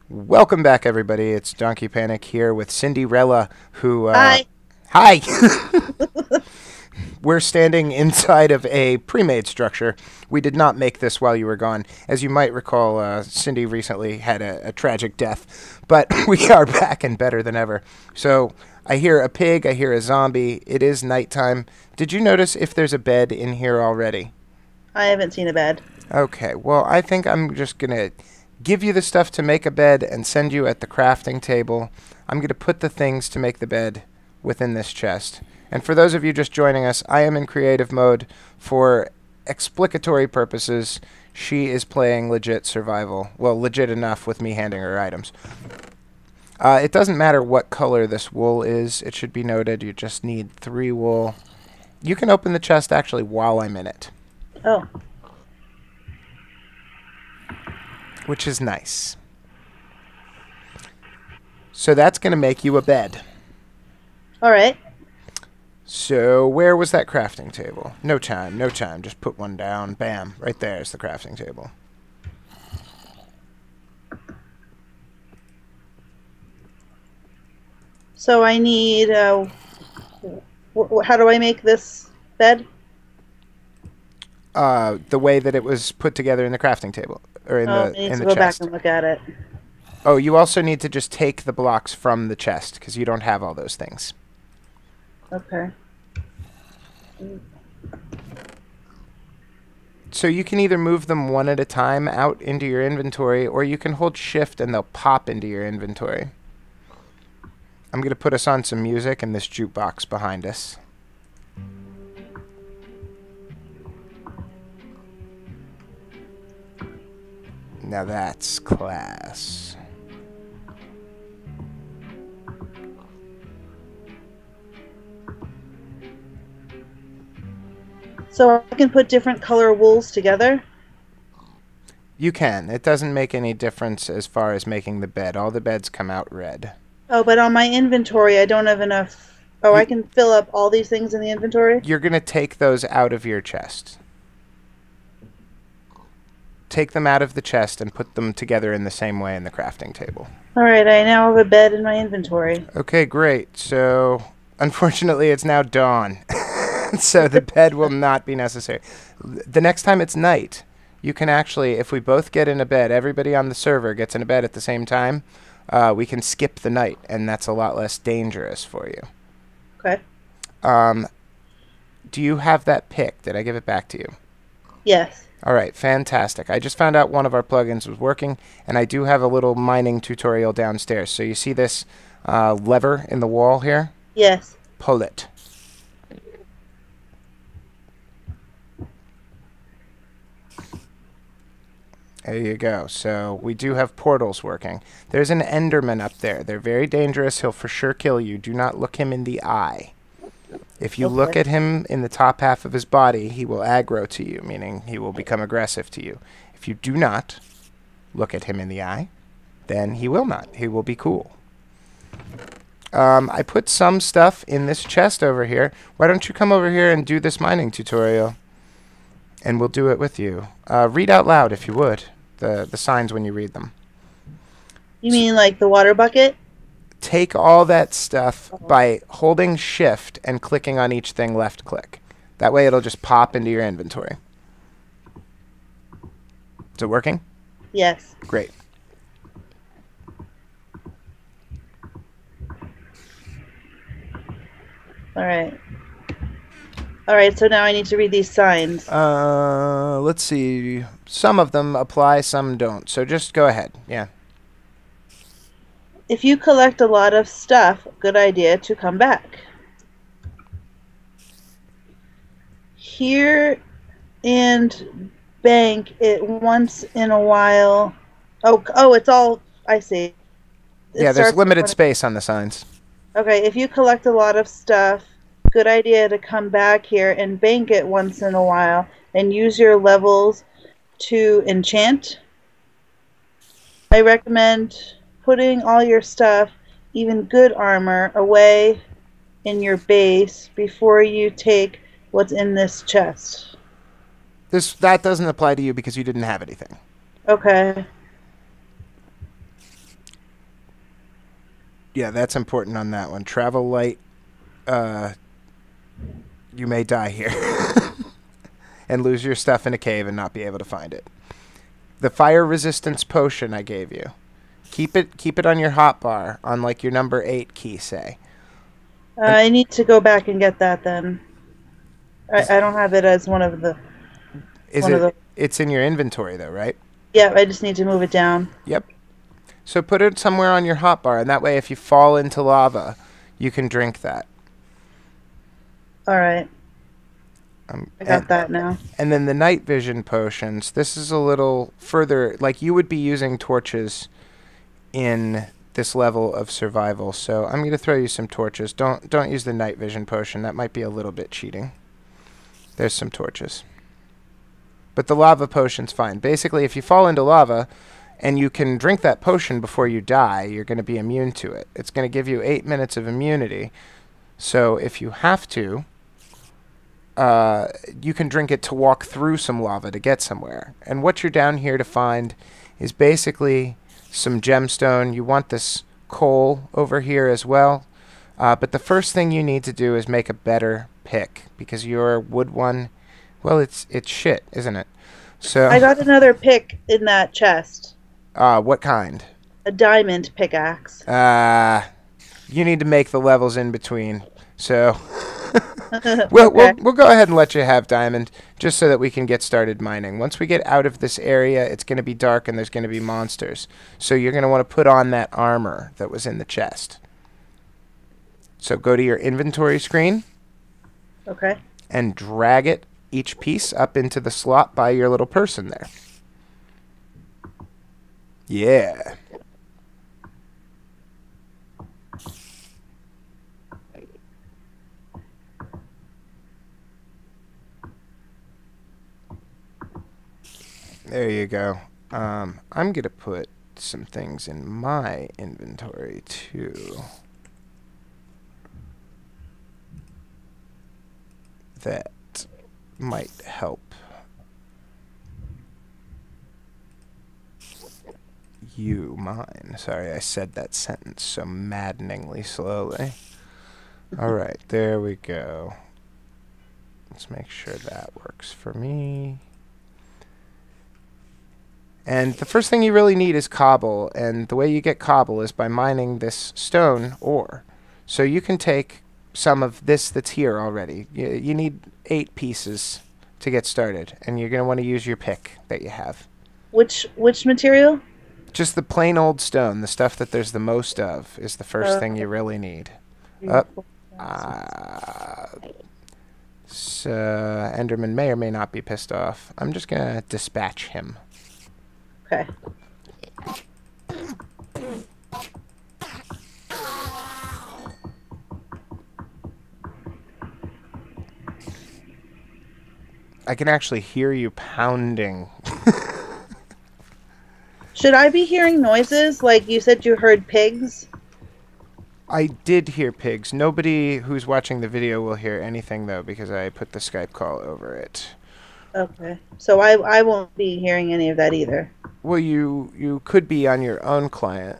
Welcome back, everybody. It's Donkeypanic here with Cindyrella, who, Hi. hi! We're standing inside of a pre-made structure. We did not make this while you were gone. As you might recall, Cindy recently had a tragic death, but we are back and better than ever. So, I hear a pig, I hear a zombie. It is nighttime. Did you notice if there's a bed in here already? I haven't seen a bed. Okay, well, I think I'm just gonna give you the stuff to make a bed and send you at the crafting table. I'm gonna put the things to make the bed within this chest. And for those of you just joining us, I am in creative mode for explicatory purposes. She is playing legit survival. Well, legit enough with me handing her items. It doesn't matter what color this wool is. It should be noted you just need 3 wool. You can open the chest actually while I'm in it, Oh, which is nice. So that's going to make you a bed. all right. So where was that crafting table? No time, no time. Just put one down. Bam. Right there's the crafting table. So I need. How do I make this bed? The way that it was put together in the crafting table. Or in Oh, I the need in to the go back chest. and look at it. Oh, you also need to just take the blocks from the chest, because you don't have all those things. Okay. So you can either move them one at a time out into your inventory, or you can hold shift and they'll pop into your inventory. I'm going to put us on some music and this jukebox behind us. Now that's class. So I can put different color wools together. You can. It doesn't make any difference as far as making the bed. All the beds come out red. Oh, but on my inventory, I don't have enough. Oh, I You, can fill up all these things in the inventory. you're going to take those out of your chest. Take them out of the chest and put them together in the same way in the crafting table. All right. I now have a bed in my inventory. Okay, great. So, unfortunately, it's now dawn. So the bed will not be necessary. The next time it's night, you can actually, if we both get in a bed, everybody on the server gets in a bed at the same time, we can skip the night, and that's a lot less dangerous for you. Okay. Do you have that pick? Did I give it back to you? Yes. All right, fantastic. I just found out one of our plugins was working, and I do have a little mining tutorial downstairs. So you see this lever in the wall here? Yes. Pull it. There you go. So we do have portals working. There's an Enderman up there. They're very dangerous. He'll for sure kill you. Do not look him in the eye. If you look Okay. at him in the top half of his body, he will aggro to you, meaning he will become aggressive to you. If you do not look at him in the eye, then he will not. He will be cool. I put some stuff in this chest over here. Why don't you come over here and do this mining tutorial? And we'll do it with you. Read out loud, if you would, the signs when you read them. You mean like the water bucket? Take all that stuff by holding shift and clicking on each thing left click. That way it'll just pop into your inventory. Is it working? Yes. Great. All right. All right. So now I need to read these signs. Let's see. Some of them apply, some don't. So just go ahead. Yeah. If you collect a lot of stuff, good idea to come back. Here and bank it once in a while. Oh, it's all, I see. It Yeah, there's starts limited when- space on the signs. Okay, if you collect a lot of stuff, good idea to come back here and bank it once in a while and use your levels to enchant. I recommend putting all your stuff, even good armor, away in your base before you take what's in this chest. That doesn't apply to you because you didn't have anything. Okay. Yeah, that's important on that one. Travel light. You may die here. And lose your stuff in a cave and not be able to find it. The fire resistance potion I gave you. Keep it on your hotbar on like your number 8 key, say. I need to go back and get that then. I don't have it as one of the. It's in your inventory though, right? Yeah, I just need to move it down. Yep. So put it somewhere on your hotbar, and that way if you fall into lava, you can drink that. All right. I got that now. And then the night vision potions. This is a little further, like you would be using torches in this level of survival. So I'm going to throw you some torches. Don't use the night vision potion. That might be a little bit cheating. There's some torches. But the lava potion's fine. Basically, if you fall into lava and you can drink that potion before you die, you're going to be immune to it. It's going to give you 8 minutes of immunity. So if you have to, you can drink it to walk through some lava to get somewhere. And what you're down here to find is basically some gemstone. You want this coal over here as well. But the first thing you need to do is make a better pick, because your wood one, well, it's shit, isn't it? So I got another pick in that chest. What kind? A diamond pickaxe. You need to make the levels in between. So we'll go ahead and let you have diamond, just so that we can get started mining. Once we get out of this area, it's going to be dark and there's going to be monsters. So you're going to want to put on that armor that was in the chest. So go to your inventory screen. Okay. And drag it, each piece, up into the slot by your little person there. Yeah. There you go. I'm going to put some things in my inventory, too. That might help you mine. Sorry, I said that sentence so maddeningly slowly. Alright, there we go. Let's make sure that works for me. And the first thing you really need is cobble, and the way you get cobble is by mining this stone ore. So you can take some of this that's here already. You need 8 pieces to get started, and you're going to want to use your pick that you have. Which material? Just the plain old stone. The stuff that there's the most of is the first thing you really need. So Enderman may or may not be pissed off. I'm just going to dispatch him. Okay. I can actually hear you pounding. Should I be hearing noises? Like you said you heard pigs? I did hear pigs. Nobody who's watching the video will hear anything, though, because I put the Skype call over it. Okay. So I won't be hearing any of that either. Well, you could be on your own client.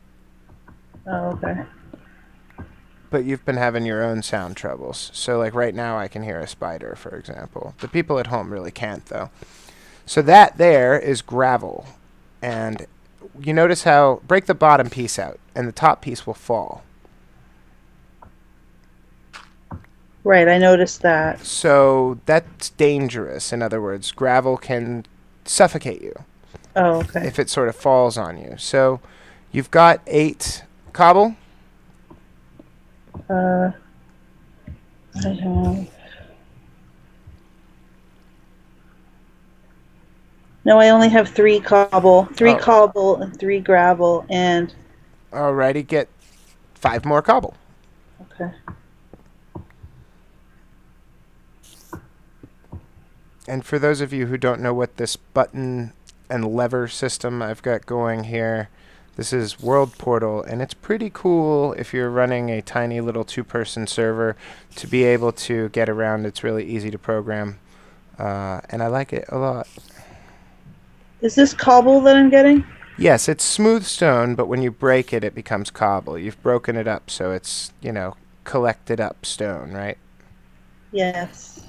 Oh, okay. But you've been having your own sound troubles. So, like, right now I can hear a spider, for example. The people at home really can't, though. So that there is gravel. And you notice how... Break the bottom piece out, and the top piece will fall. Right, I noticed that. So that's dangerous. In other words, gravel can suffocate you. Oh, okay. If it sort of falls on you. So you've got 8 cobble. I have... No, I only have 3 cobble. 3 cobble and 3 gravel and... Alrighty, get 5 more cobble. Okay. And for those of you who don't know what this button and lever system I've got going here, this is World Portal, and it's pretty cool if you're running a tiny little 2-person server to be able to get around. It's really easy to program, and I like it a lot. Is this cobble that I'm getting? Yes, it's smooth stone, but when you break it, it becomes cobble. You've broken it up, so it's, collected up stone, right? Yes.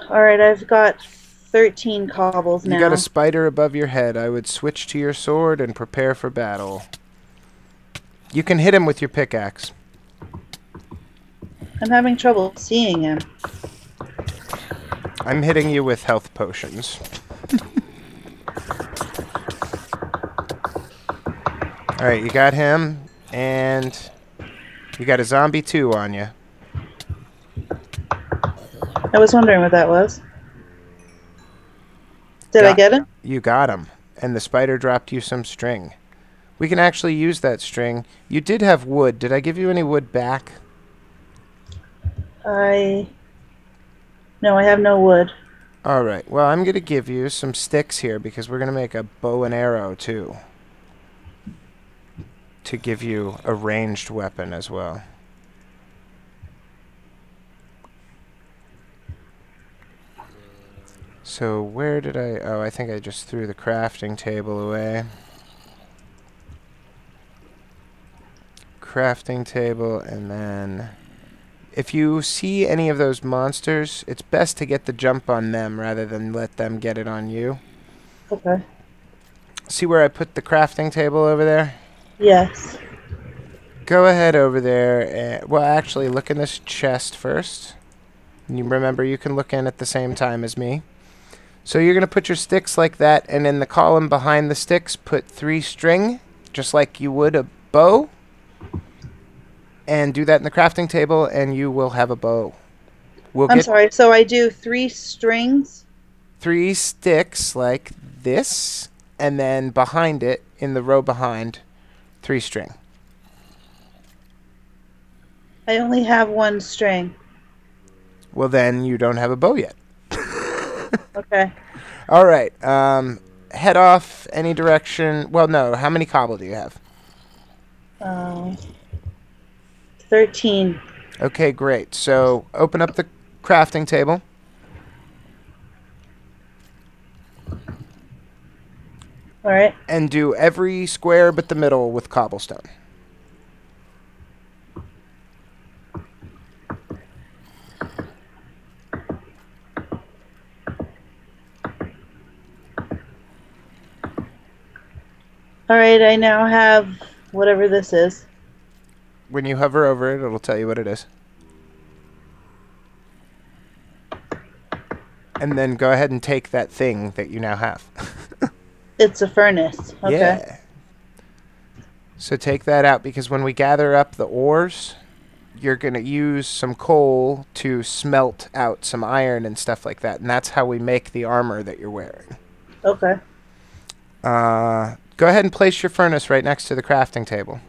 Alright, I've got 13 cobbles You got a now. spider above your head. I would switch to your sword and prepare for battle. You can hit him with your pickaxe. I'm having trouble seeing him. I'm hitting you with health potions. Alright, you got him, and you got a zombie too on you. I was wondering what that was. Did I get him? You got him, and the spider dropped you some string. We can actually use that string. You did have wood. Did I give you any wood back? No, I have no wood. Alright, well, I'm going to give you some sticks here because we're going to make a bow and arrow too. To give you a ranged weapon as well. So where did I... Oh, I think I just threw the crafting table away. Crafting table, and then... If you see any of those monsters, it's best to get the jump on them rather than let them get it on you. Okay. See where I put the crafting table over there? Yes. Go ahead over there and... Well, actually, look in this chest first. And you remember, you can look in at the same time as me. So you're going to put your sticks like that, and in the column behind the sticks, put 3 string, just like you would a bow. And do that in the crafting table, and you will have a bow. I'm sorry, so I do 3 strings? 3 sticks like this, and then behind it, in the row behind, 3 string. I only have 1 string. Well, then you don't have a bow yet. Okay. All right. Head off any direction. Well, no. How many cobble do you have? 13. Okay, great. So open up the crafting table. All right. And do every square but the middle with cobblestone. All right, I now have whatever this is. When you hover over it, it'll tell you what it is. And then go ahead and take that thing that you now have. It's a furnace. Okay. Yeah. So take that out, because when we gather up the ores, you're going to use some coal to smelt out some iron and stuff like that. And that's how we make the armor that you're wearing. Okay. Go ahead and place your furnace right next to the crafting table.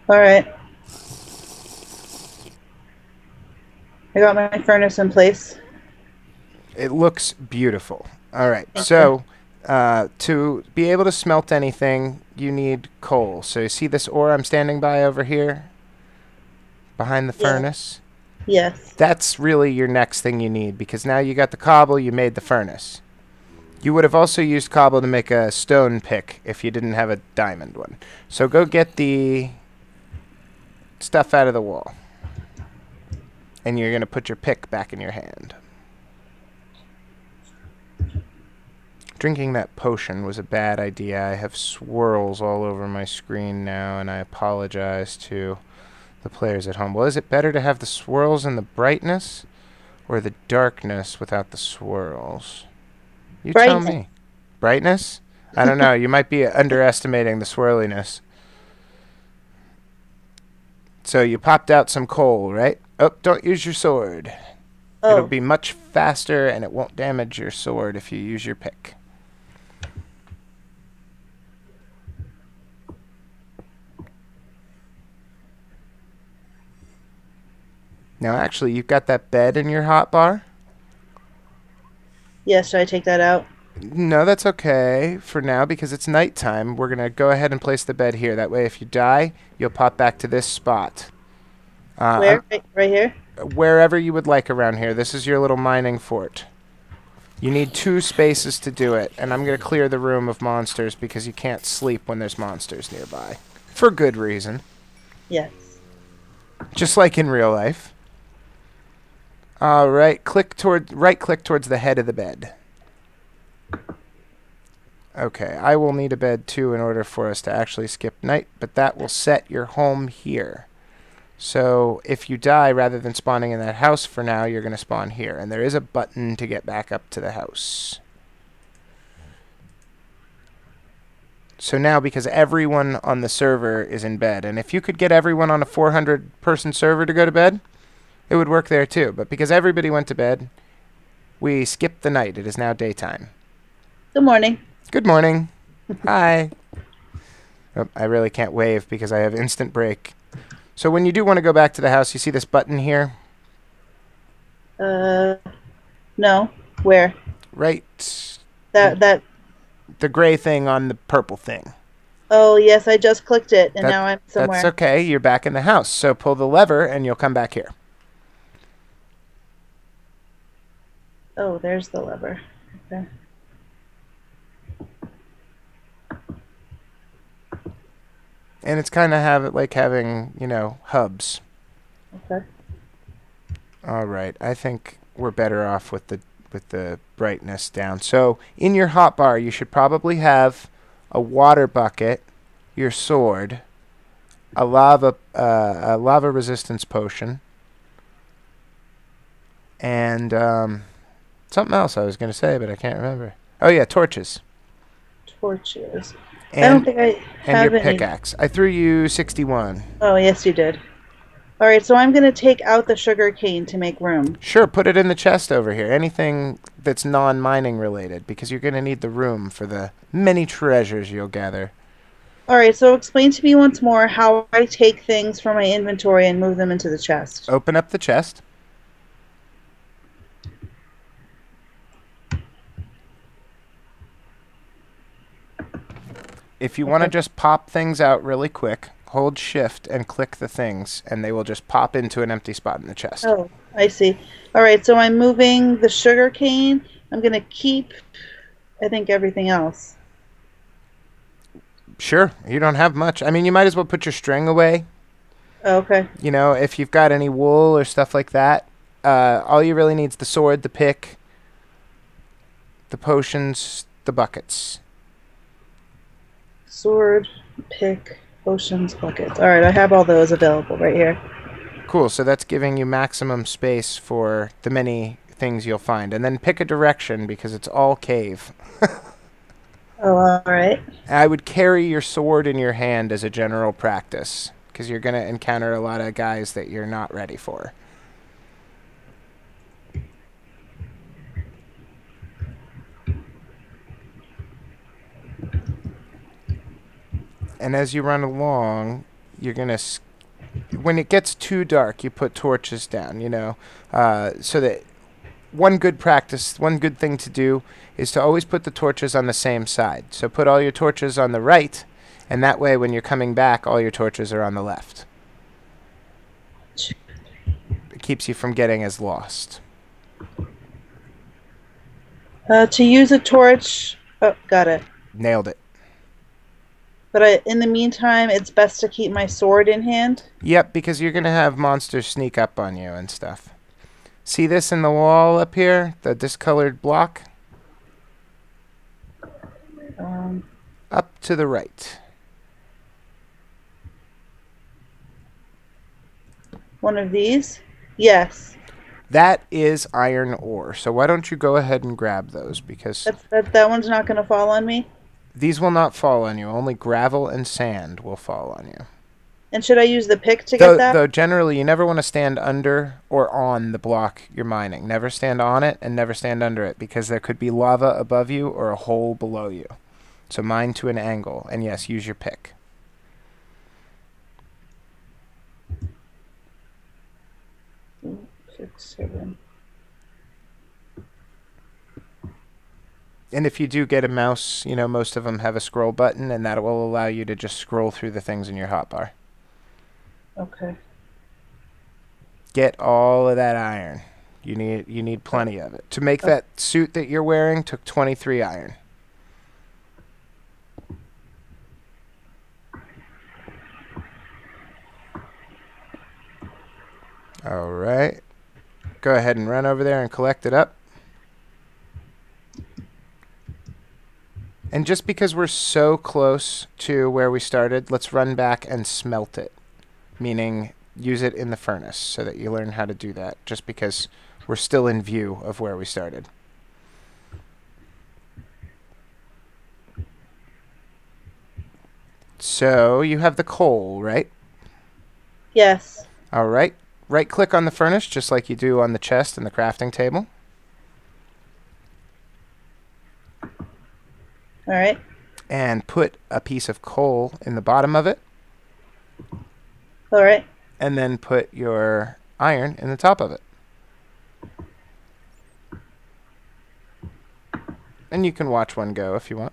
All right. I got my furnace in place. It looks beautiful. All right. So to be able to smelt anything, you need coal. So you see this ore I'm standing by over here? Behind the furnace? Yes. That's really your next thing you need, because now you got the cobble, you made the furnace. You would have also used cobble to make a stone pick if you didn't have a diamond one. So go get the stuff out of the wall. And you're going to put your pick back in your hand. Drinking that potion was a bad idea. I have swirls all over my screen now, and I apologize to the players at home. Well, is it better to have the swirls in the brightness or the darkness without the swirls? You tell me. Brightness? I don't know. You might be underestimating the swirliness. So you popped out some coal, right? Oh, don't use your sword. Oh. It'll be much faster, and it won't damage your sword if you use your pick. Now, actually, you've got that bed in your hotbar? Yes, should I take that out? No, that's okay for now because it's nighttime. We're going to go ahead and place the bed here. That way, if you die, you'll pop back to this spot. Where? Right here? Wherever you would like around here. This is your little mining fort. You need 2 spaces to do it, and I'm going to clear the room of monsters because you can't sleep when there's monsters nearby. For good reason. Yes. Just like in real life. All right, right-click towards the head of the bed. Okay, I will need a bed too in order for us to actually skip night, but that will set your home here. So if you die, rather than spawning in that house for now, you're going to spawn here. And there is a button to get back up to the house. So now, because everyone on the server is in bed, and if you could get everyone on a 400-person server to go to bed, it would work there too. But because everybody went to bed, we skipped the night. It is now daytime. Good morning. Good morning. Hi. Oh, I really can't wave because I have instant break. So when you do want to go back to the house, you see this button here? No. Where? Right. That. The gray thing on the purple thing. Oh, yes, I just clicked it, and now I'm somewhere. That's okay. You're back in the house. So pull the lever, and you'll come back here. Oh, there's the lever. Okay. And it's kind of like having, hubs. Okay. All right. I think we're better off with the brightness down. So in your hotbar, you should probably have a water bucket, your sword, a lava resistance potion, and something else I was going to say, but I can't remember. Oh yeah, torches. Torches. And, I don't think I have your any. pickaxe. I threw you 61. Oh, yes, you did. All right, so I'm going to take out the sugar cane to make room. Sure, put it in the chest over here. Anything that's non-mining related, because you're going to need the room for the many treasures you'll gather. All right, so explain to me once more how I take things from my inventory and move them into the chest. Open up the chest. If you want to just pop things out really quick, hold shift and click the things, and they will just pop into an empty spot in the chest. Oh, I see. All right, so I'm moving the sugar cane. I'm going to keep, I think, everything else. Sure, you don't have much. I mean, you might as well put your string away. Oh, okay. If you've got any wool or stuff like that, all you really need is the sword, the pick, the potions, the buckets. Sword, pick, potions, buckets. All right, I have all those available right here. Cool, so that's giving you maximum space for the many things you'll find. And then pick a direction because it's all cave. Oh, all right. I would carry your sword in your hand as a general practice because you're going to encounter a lot of guys that you're not ready for. And as you run along, you're going to... When it gets too dark, you put torches down, so that one good thing to do is to always put the torches on the same side. So put all your torches on the right, and that way when you're coming back, all your torches are on the left. It keeps you from getting as lost. To use a torch... Oh, got it. Nailed it. But in the meantime, it's best to keep my sword in hand? Yep, because you're going to have monsters sneak up on you and stuff. See this in the wall up here? The discolored block? Up to the right. One of these? Yes. That is iron ore. So why don't you go ahead and grab those? Because that one's not going to fall on me? These will not fall on you. Only gravel and sand will fall on you. And should I use the pick to get that? Though generally, you never want to stand under or on the block you're mining. Never stand on it and never stand under it because there could be lava above you or a hole below you. So mine to an angle. And yes, use your pick. Six, 7. And if you do get a mouse, you know, most of them have a scroll button, and that will allow you to just scroll through the things in your hotbar. Okay. Get all of that iron. You need plenty of it. To make that suit that you're wearing took 23 iron. All right. Go ahead and run over there and collect it up. And just because we're so close to where we started, let's run back and smelt it. Meaning use it in the furnace so that you learn how to do that. Just because we're still in view of where we started. So you have the coal, right? Yes. All right. Right-click on the furnace just like you do on the chest and the crafting table. All right. And put a piece of coal in the bottom of it. All right. And then put your iron in the top of it. And you can watch one go if you want.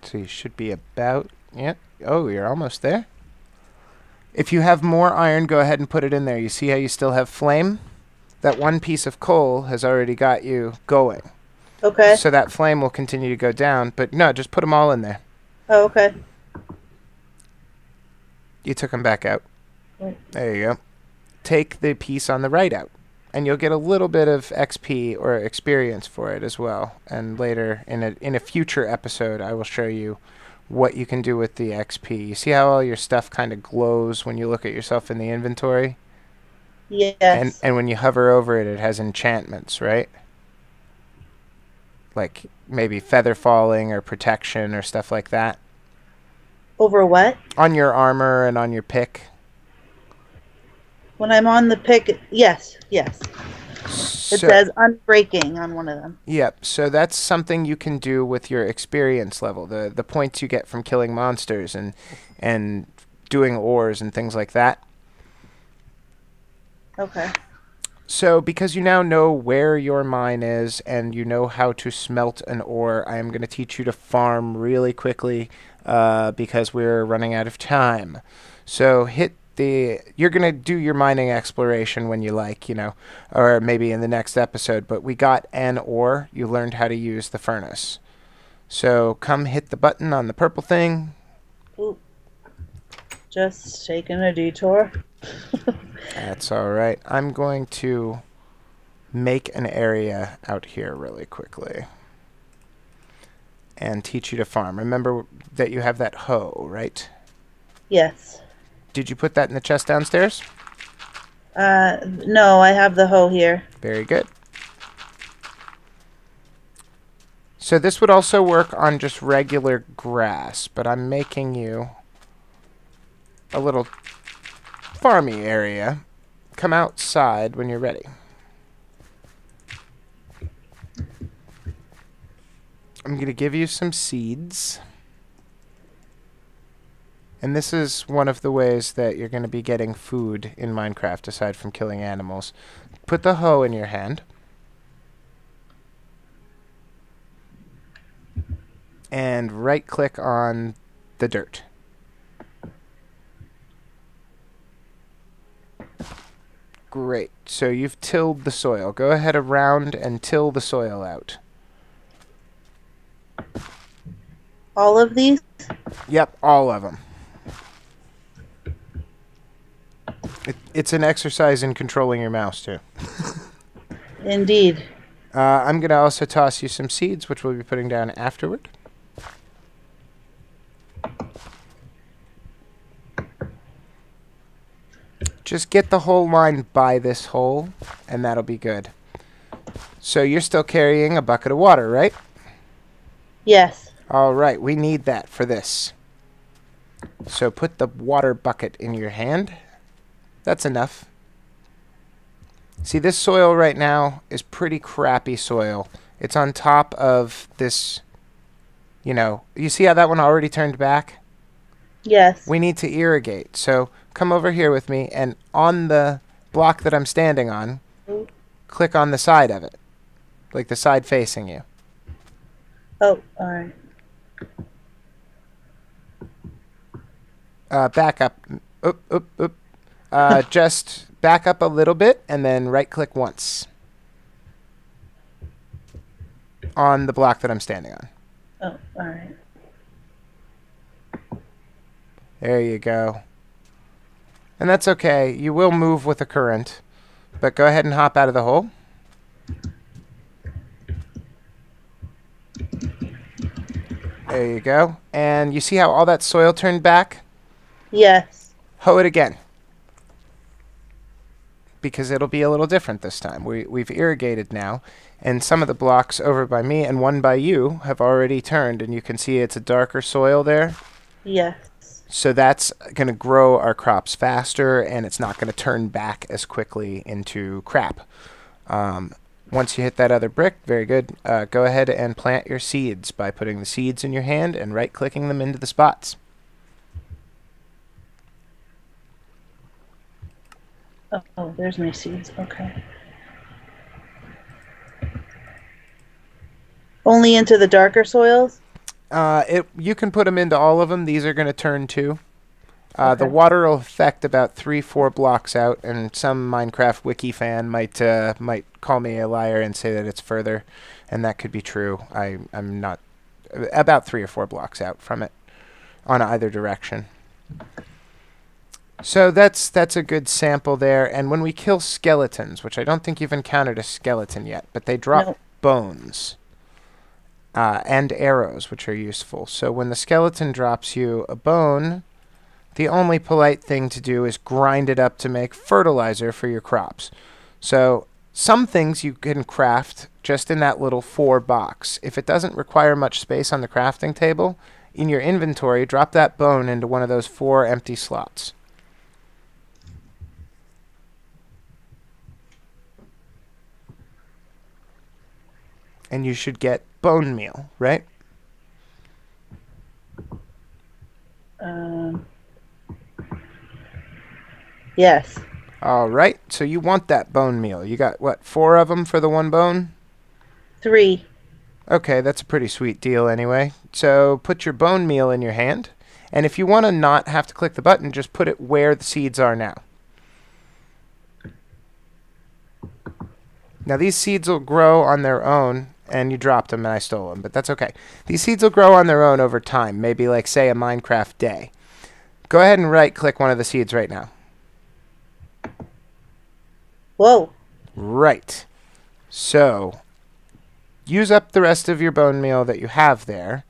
So you should be about, yeah. Oh, you're almost there. If you have more iron, go ahead and put it in there. You see how you still have flame? That one piece of coal has already got you going. Okay. So that flame will continue to go down, but no, just put them all in there. Oh, okay. You took them back out. Right. There you go. Take the piece on the right out, and you'll get a little bit of XP or experience for it as well. And later, in a future episode, I will show you what you can do with the XP. You see how all your stuff kind of glows when you look at yourself in the inventory? Yes. And when you hover over it, it has enchantments, right? Like maybe feather falling or protection or stuff like that. Over what? On your armor and on your pick. When I'm on the pick, yes, yes. It So, says unbreaking on one of them. yep, so that's something you can do with your experience level, the points you get from killing monsters and doing ores and things like that. Okay. So because you now know where your mine is and you know how to smelt an ore, I am going to teach you to farm really quickly because we're running out of time. So you're going to do your mining exploration when you like, you know, or maybe in the next episode, but we got an ore. You learned how to use the furnace. So come hit the button on the purple thing. Ooh. Just taking a detour. That's all right. I'm going to make an area out here really quickly and teach you to farm. Remember that you have that hoe, right? Yes. Did you put that in the chest downstairs? No, I have the hoe here. Very good. So this would also work on just regular grass, but I'm making you a little farmy area. Come outside when you're ready. I'm going to give you some seeds. And this is one of the ways that you're going to be getting food in Minecraft aside from killing animals. Put the hoe in your hand. And right-click on the dirt. Great. So you've tilled the soil. Go ahead around and till the soil out. All of these? Yep, all of them. It's an exercise in controlling your mouse, too. Indeed. I'm going to also toss you some seeds, which we'll be putting down afterward. Just get the whole line by this hole, and that'll be good. So you're still carrying a bucket of water, right? Yes. All right, we need that for this. So put the water bucket in your hand. That's enough. See, this soil right now is pretty crappy soil. It's on top of this you know, you see how that one already turned back? Yes. We need to irrigate. So come over here with me, and on the block that I'm standing on, click on the side of it, like the side facing you. Oh, all right. Back up. Oop, oop, oop. Just back up a little bit, and then right-click once on the block that I'm standing on. Oh, all right. There you go. And that's okay. You will move with the current, but go ahead and hop out of the hole. There you go. And you see how all that soil turned back? Yes. Hoe it again, because it'll be a little different this time. We've irrigated now, and some of the blocks over by me and one by you have already turned, and you can see it's a darker soil there. Yes. So that's going to grow our crops faster, and it's not going to turn back as quickly into crap. Once you hit that other brick, very good, go ahead and plant your seeds by putting the seeds in your hand and right-clicking them into the spots. Oh, there's my seeds. Okay. Only into the darker soils? You can put them into all of them. These are going to turn too. Okay. The water will affect about 3-4 blocks out, and some Minecraft wiki fan might call me a liar and say that it's further, and that could be true. I'm not about 3 or 4 blocks out from it on either direction. So that's a good sample there. And when we kill skeletons, which I don't think you've encountered a skeleton yet, but they drop bones and arrows, which are useful. So when the skeleton drops you a bone, the only polite thing to do is grind it up to make fertilizer for your crops. So some things you can craft just in that little 4 box. If it doesn't require much space on the crafting table, in your inventory, drop that bone into one of those 4 empty slots. And you should get bone meal, right? Yes. All right. So you want that bone meal. You got, what, 4 of them for the 1 bone? 3. Okay, that's a pretty sweet deal anyway. So put your bone meal in your hand. And if you want to not have to click the button, just put it where the seeds are now. Now these seeds will grow on their own. And you dropped them and I stole them, but that's okay. These seeds will grow on their own over time, maybe like, say, a Minecraft day. Go ahead and right-click one of the seeds right now. Whoa. Right. So, use up the rest of your bone meal that you have there.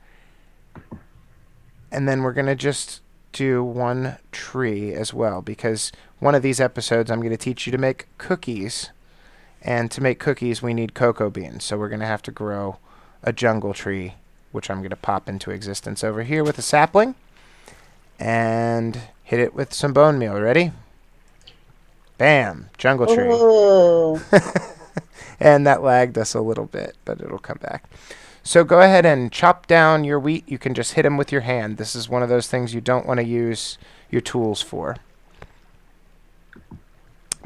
And then we're going to just do 1 tree as well, because one of these episodes I'm going to teach you to make cookies. And to make cookies, we need cocoa beans. So we're going to have to grow a jungle tree, which I'm going to pop into existence over here with a sapling. And hit it with some bone meal. Ready? Bam! Jungle tree. Oh. And that lagged us a little bit, but it'll come back. So go ahead and chop down your wheat. You can just hit them with your hand. This is one of those things you don't want to use your tools for,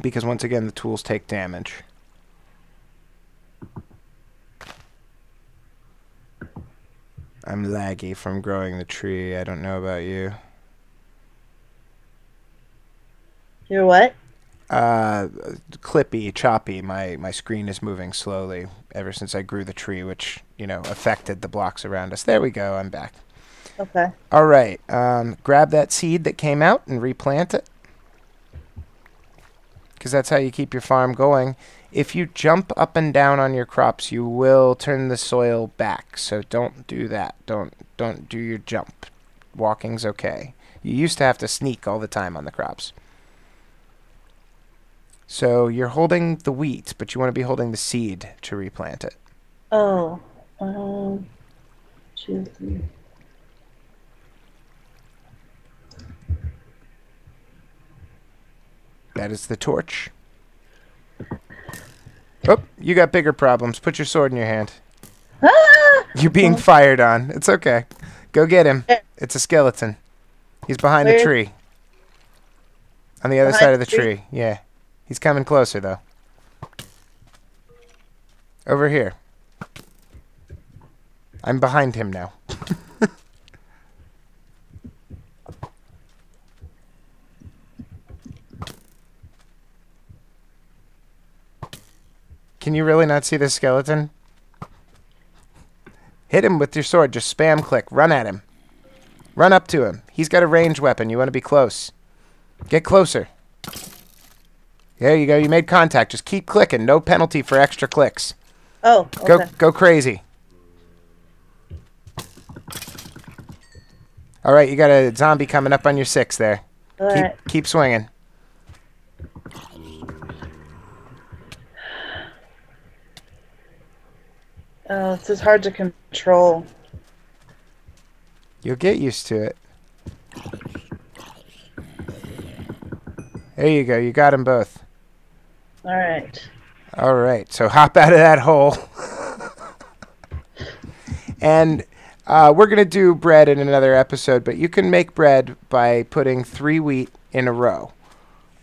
because once again, the tools take damage. I'm laggy from growing the tree. I don't know about you. You're what? Clippy, choppy. My screen is moving slowly ever since I grew the tree, which, you know, affected the blocks around us. There we go. I'm back. Okay. All right. Grab that seed that came out and replant it, because that's how you keep your farm going. If you jump up and down on your crops, you will turn the soil back. So don't do that. Don't do your jump. Walking's okay. You used to have to sneak all the time on the crops. So you're holding the wheat, but you want to be holding the seed to replant it. Oh. 2, 3. That is the torch. Oh, you got bigger problems. Put your sword in your hand. Ah! You're being fired on. It's okay. Go get him. It's a skeleton. He's behind the tree. On the other side of the tree. Yeah. He's coming closer, though. Over here. I'm behind him now. Can you really not see this skeleton? Hit him with your sword. Just spam click. Run at him. Run up to him. He's got a ranged weapon. You want to be close. Get closer. There you go. You made contact. Just keep clicking. No penalty for extra clicks. Oh, okay. Go crazy. All right, you got a zombie coming up on your 6 there. All right. Keep swinging. Oh, this is hard to control. You'll get used to it. There you go. You got them both. All right. All right. So hop out of that hole. And we're going to do bread in another episode, but you can make bread by putting 3 wheat in a row.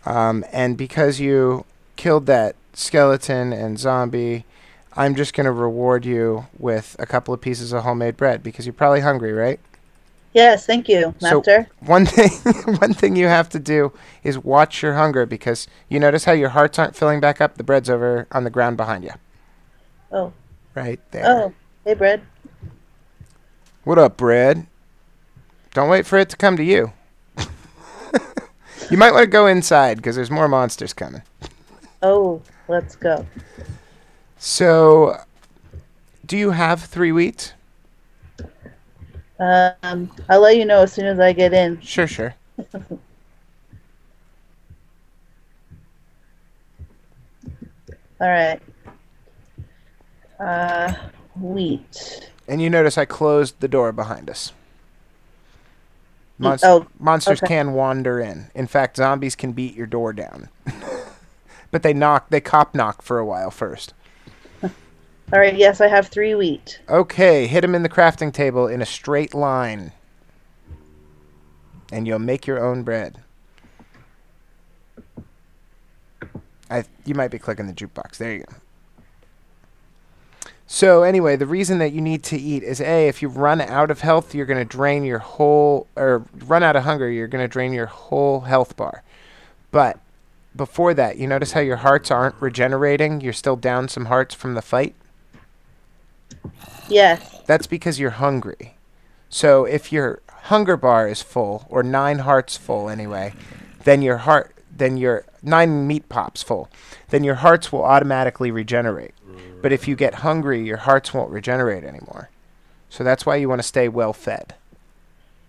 And because you killed that skeleton and zombie, I'm just going to reward you with a couple of pieces of homemade bread because you're probably hungry, right? Yes, thank you, Master. So one thing you have to do is watch your hunger because you notice how your hearts aren't filling back up? The bread's over on the ground behind you. Oh. Right there. Oh, hey, bread. What up, bread? Don't wait for it to come to you. You might want to go inside because there's more monsters coming. Oh, let's go. So, do you have 3 wheat? I'll let you know as soon as I get in. Sure. All right. Wheat. And you notice I closed the door behind us. Monsters okay. can wander in. In fact, zombies can beat your door down. But they cop knock for a while first. All right, yes, I have 3 wheat. Okay, hit him in the crafting table in a straight line. And you'll make your own bread. You might be clicking the jukebox. There you go. So anyway, the reason that you need to eat is if you run out of health, you're going to drain your whole, or run out of hunger, you're going to drain your whole health bar. But before that, you notice how your hearts aren't regenerating? You're still down some hearts from the fight? Yes. That's because you're hungry. So if your hunger bar is full, or 9 hearts full anyway, then your 9 meat pops full, then your hearts will automatically regenerate. But if you get hungry, your hearts won't regenerate anymore. So that's why you want to stay well fed.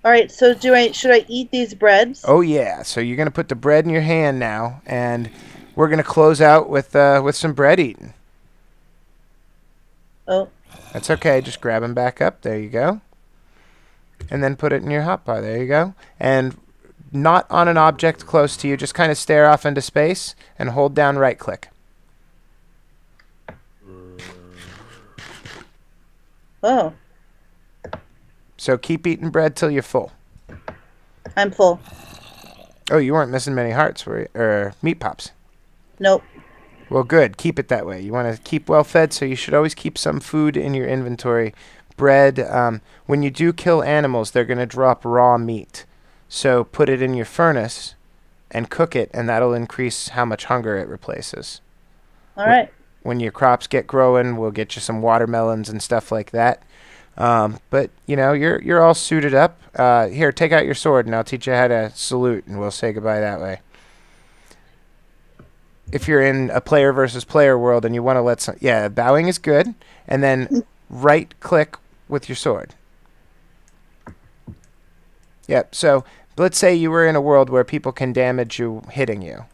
All right, so should I eat these breads? Oh yeah, so you're going to put the bread in your hand now, and we're going to close out with some bread eating. Oh. That's okay, just grab them back up. There you go. And then put it in your hotbar. There you go. And not on an object close to you, just kind of stare off into space and hold down right click. Oh. So keep eating bread till you're full. I'm full. Oh, you weren't missing many hearts, were you? Or meat pops? Nope. Well, good. Keep it that way. You want to keep well fed, so you should always keep some food in your inventory. Bread, when you do kill animals, they're going to drop raw meat. So put it in your furnace and cook it, and that'll increase how much hunger it replaces. All right. When your crops get growing, we'll get you some watermelons and stuff like that. But, you know, you're all suited up. Here, take out your sword, and I'll teach you how to salute, and we'll say goodbye that way. If you're in a player versus player world and you want to let some... Yeah, bowing is good. And then right-click with your sword. Yep, so let's say you were in a world where people can damage you hitting you,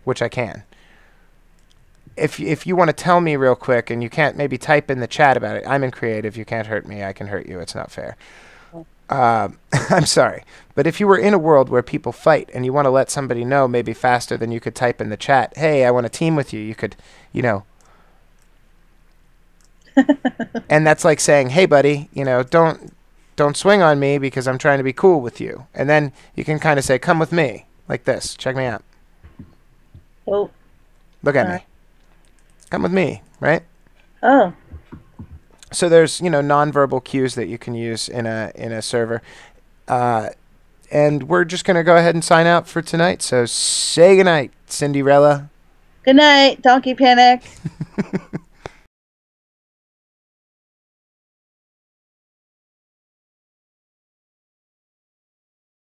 which I can. If you want to tell me real quick and you can't maybe type in the chat about it, I'm in creative. You can't hurt me. I can hurt you. It's not fair. I'm sorry. But if you were in a world where people fight and you want to let somebody know maybe faster than you could type in the chat, hey, I want to team with you, you could, you know. And that's like saying, hey, buddy, don't swing on me because I'm trying to be cool with you. And then you can kind of say, come with me, like this. Check me out. Oh. Look at me. Come with me, right? Oh. So there's, nonverbal cues that you can use in a server. And we're just going to go ahead and sign out for tonight. So say goodnight, Cindyrella. Good night, Donkeypanic.